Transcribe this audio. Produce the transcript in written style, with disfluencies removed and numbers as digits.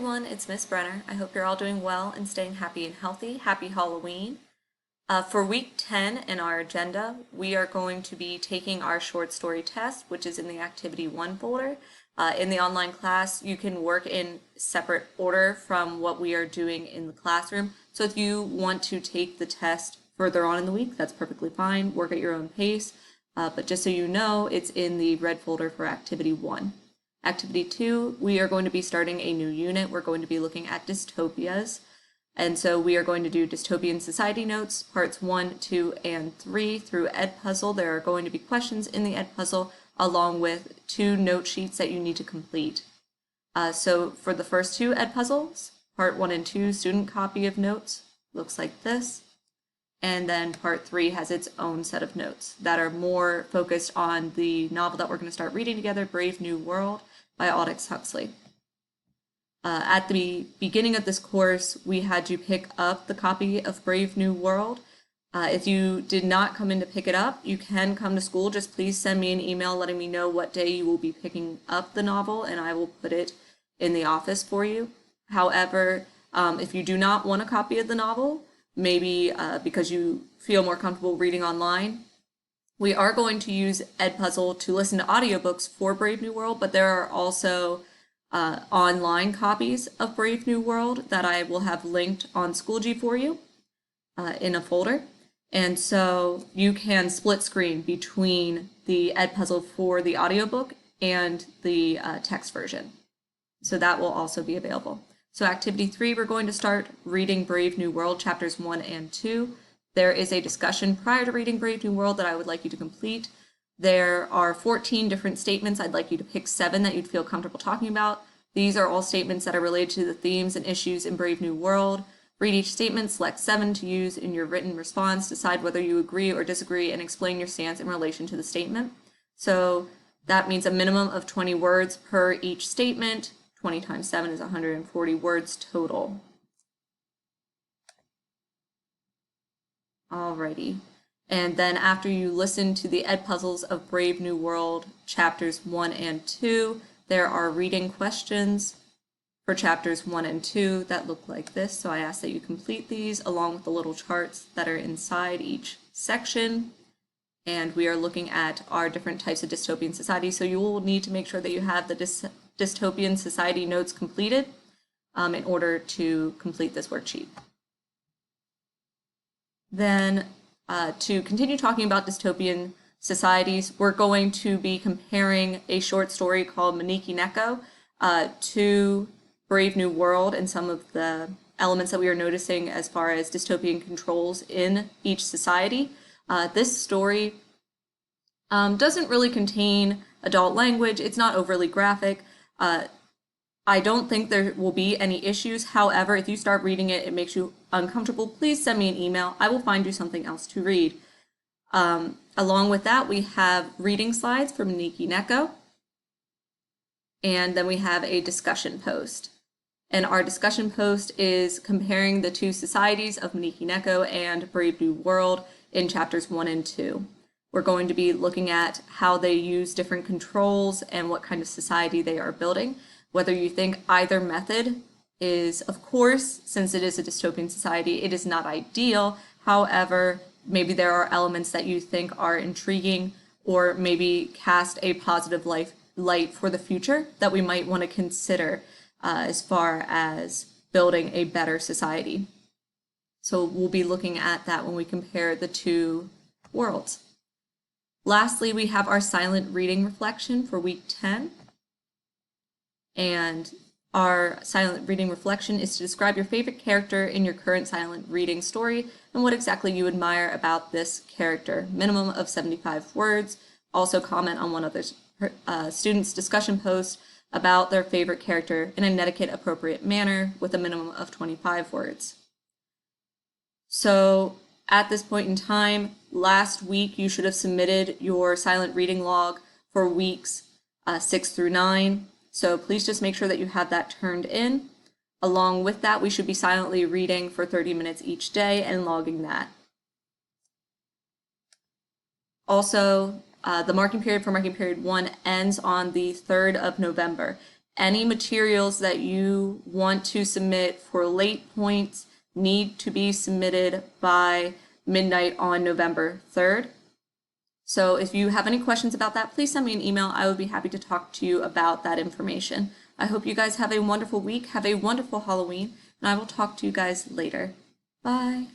everyone, it's Miss Brenner. I hope you're all doing well and staying happy and healthy. Happy Halloween. For week 10 in our agenda, we are going to be taking our short story test, which is in the activity 1 folder. In the online class, you can work in separate order from what we are doing in the classroom. So if you want to take the test further on in the week, that's perfectly fine. Work at your own pace. But just so you know, it's in the red folder for activity 1. Activity 2, we are going to be starting a new unit. We're going to be looking at dystopias. And so we are going to do dystopian society notes, parts 1, 2, and 3 through Edpuzzle. There are going to be questions in the Edpuzzle along with 2 note sheets that you need to complete. So for the first 2 Edpuzzles, part 1 and 2, student copy of notes, looks like this. And then part 3 has its own set of notes that are more focused on the novel that we're going to start reading together, Brave New World by Aldous Huxley. At the beginning of this course, we had you pick up the copy of Brave New World. If you did not come in to pick it up, you can come to school. Just please send me an email letting me know what day you will be picking up the novel, and I will put it in the office for you. However, if you do not want a copy of the novel, maybe because you feel more comfortable reading online, we are going to use Edpuzzle to listen to audiobooks for Brave New World, but there are also online copies of Brave New World that I will have linked on Schoology for you in a folder. And so you can split screen between the Edpuzzle for the audiobook and the text version. So that will also be available. So activity 3, we're going to start reading Brave New World, chapters 1 and 2. There is a discussion prior to reading Brave New World that I would like you to complete. There are 14 different statements. I'd like you to pick 7 that you'd feel comfortable talking about. These are all statements that are related to the themes and issues in Brave New World. Read each statement, select 7 to use in your written response, decide whether you agree or disagree, and explain your stance in relation to the statement. So that means a minimum of 20 words per each statement. 20 times 7 is 140 words total. Alrighty. And then after you listen to the Edpuzzles of Brave New World, chapters 1 and 2, there are reading questions for chapters 1 and 2 that look like this. So I ask that you complete these along with the little charts that are inside each section. And we are looking at our different types of dystopian society. So you will need to make sure that you have the dystopian society notes completed in order to complete this worksheet. Then to continue talking about dystopian societies, we're going to be comparing a short story called Maneki Neko to Brave New World and some of the elements that we are noticing as far as dystopian controls in each society. This story doesn't really contain adult language. It's not overly graphic. I don't think there will be any issues. However, if you start reading it, it makes you uncomfortable, please send me an email. I will find you something else to read. Along with that, we have reading slides from Maneki Neko. And then we have a discussion post. And our discussion post is comparing the 2 societies of Maneki Neko and Brave New World in chapters 1 and 2. We're going to be looking at how they use different controls and what kind of society they are building. Whether you think either method is, of course, since it is a dystopian society, it is not ideal. However, maybe there are elements that you think are intriguing or maybe cast a positive light for the future that we might want to consider as far as building a better society. So we'll be looking at that when we compare the 2 worlds. Lastly, we have our silent reading reflection for week 10. And our silent reading reflection is to describe your favorite character in your current silent reading story and what exactly you admire about this character. Minimum of 75 words. Also comment on one other student's discussion post about their favorite character in an etiquette appropriate manner with a minimum of 25 words. So at this point in time, last week you should have submitted your silent reading log for weeks 6 through 9. So please just make sure that you have that turned in. Along with that, we should be silently reading for 30 minutes each day and logging that. Also, the marking period for marking period 1 ends on the 3rd of November. Any materials that you want to submit for late points need to be submitted by midnight on November 3rd. So if you have any questions about that, please send me an email. I would be happy to talk to you about that information. I hope you guys have a wonderful week, have a wonderful Halloween, and I will talk to you guys later. Bye.